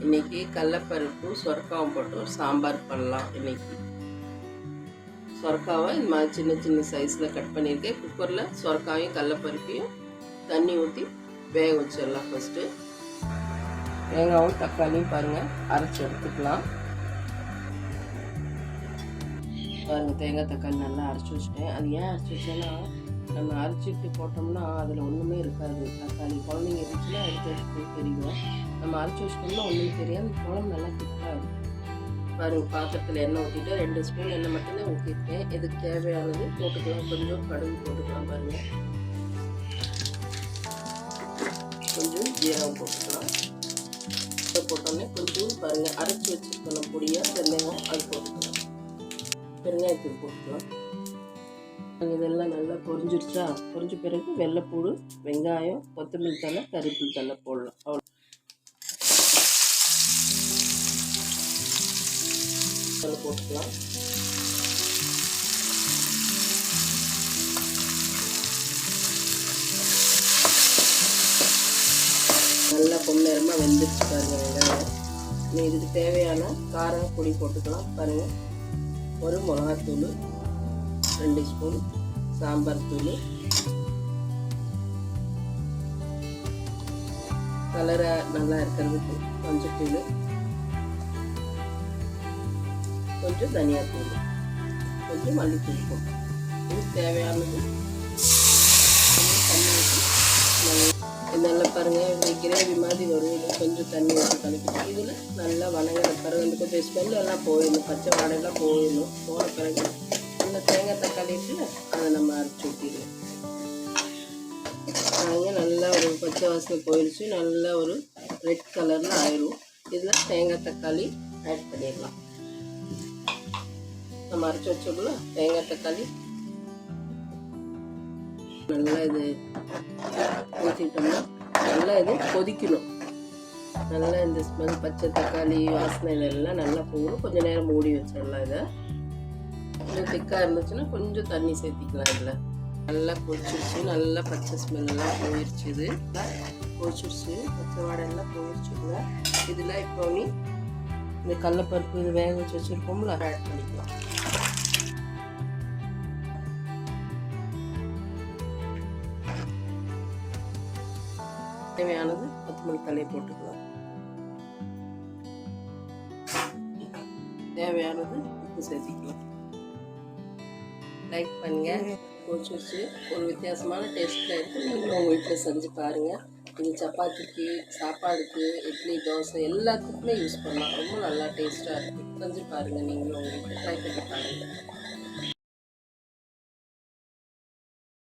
இன்றைக்கி கடலப்பருப்பு சொரக்காவும் போட்டு ஒரு சாம்பார் பண்ணலாம். இன்றைக்கி சொரக்காவை இந்த மாதிரி சின்ன சின்ன சைஸில் கட் பண்ணியிருக்கேன். குக்கரில் சொரக்காவையும் கடலப்பருப்பையும் தண்ணி ஊற்றி வேக வச்சிடலாம். ஃபஸ்ட்டு தேங்காயும் தக்காளியும் பாருங்கள் அரைச்சி எடுத்துக்கலாம். பாருங்கள் தேங்காய் தக்காளி நல்லா அரைச்சி வச்சுட்டேன். அது ஏன் அரைச்சி வச்சேன்னா நம்ம அரைச்சிட்டு போட்டோம்னா அதில் ஒன்றுமே இருக்காது. தக்காளி குழந்தைங்க இருந்துச்சுன்னா எடுத்து தெரியும். நம்ம அரைச்சி வச்சிட்டோம்னா ஒன்றும் தெரியாது. குழம்பு நல்லா திக்காது. பாருங்கள் பாத்திரத்தில் எண்ணெய் ஊற்றிட்டு 2 ஸ்பூன் எண்ணெய் மட்டும்தான் ஊற்றிருக்கேன். இதுக்கு தேவையானது போட்டுக்கலாம். கொஞ்சம் கடுகு போட்டுக்கலாம். பாருங்கள் கொஞ்சம் ஜீரகம் போட்டுக்கலாம். இதை போட்டோன்னே கொஞ்சம் பாருங்கள் அரைச்சி வச்சுருக்கணும் பொடியாக வெந்தயம் அது போட்டுக்கலாம். பெருங்காயத்தூள் போட்டுக்கலாம். இதெல்லாம் நல்லா பொரிஞ்சிருச்சா? பொரிஞ்ச பிறகு வெள்ளைப்பூடு, வெங்காயம், கொத்தமல்லி தழை, கருவேப்பிலை தழை போடலாம். அவ்வளோ போட்டுக்கலாம். நல்லா பொன்னேரமாக வெந்துருச்சு பாருங்கள் வெங்காயம். இதுக்கு தேவையான காரம் பொடி போட்டுக்கலாம். பாருங்கள் ஒரு மிளகாத்தூள், 2 ஸ்பூன் சாம்பார் தூள், கலராக நல்லா இருக்கிறதுக்கு மஞ்சத்தூள், கொஞ்சம் தனியாத்தூள், கொஞ்சம் மல்லித்தூள் போட்டு இது தேவையானது தண்ணி ஊற்றி நல்லா பாருங்கள். இது கிரேவி மாதிரி வரும். இதில் கொஞ்சம் தண்ணி ஊற்றி கலக்கி இதில் நல்லா வணங்குற பிறகு இந்த கொஞ்சம் ஸ்மெல் எல்லாம் போயிடணும். பச்சை வாடையெல்லாம் போயிடணும். போன பிறகு இந்த தேங்காய் தக்காளி இருக்குல்ல அதை நம்ம அரைச்சி ஊற்றிடுவோம். நாங்கள் நல்லா ஒரு பச்சை வாசனை போயிடுச்சு. நல்லா ஒரு ரெட் கலரில் ஆயிடும். இதில் தேங்காய் தக்காளி ஆட் பண்ணிடலாம். நம்ம அரைச்சி வச்சோம்ல தேங்காய் தக்காளி நல்லா இது ஊற்றிட்டோம்னா நல்லா இது கொதிக்கணும். நல்லா இந்த ஸ்மெல் பச்சை தக்காளி வாசனை இதெல்லாம் நல்லா போகணும். கொஞ்சம் நேரம் மூடி வச்சிடலாம். இதை கொஞ்சம் திக்காக இருந்துச்சுன்னா கொஞ்சம் தண்ணி சேர்த்திக்கலாம். இதில் நல்லா கொதிச்சிருச்சு. நல்லா பச்சை ஸ்மெல்லாம் போயிடுச்சு. இது கொதிச்சிருச்சு. பச்சை வாடையெல்லாம் போயிடுச்சுங்க. இதில் இப்போ நீ இந்த கடலப்பருப்பு இது வேக வச்சு வச்சுருக்கோம்ல ஆட் பண்ணிக்கலாம். தேவையானது கொத்தமல்லி தழையை போட்டுக்கலாம். தேவையானது உப்பு சேர்த்திக்கலாம். லைக் பண்ணுங்க. கொதிச்சு ஒரு வித்தியாசமான டேஸ்ட்டில் இருக்குது. நீங்களும் உங்கள் வீட்டில் செஞ்சு பாருங்கள். இது சப்பாத்திக்கு, சாப்பாடுக்கு, இட்லி, தோசை எல்லாத்துக்குமே யூஸ் பண்ணலாம். ரொம்ப நல்லா டேஸ்ட்டாக இருக்குது. செஞ்சு பாருங்கள். நீங்களும் உங்கள் வீட்டில் ட்ரை பண்ணி பாருங்கள்.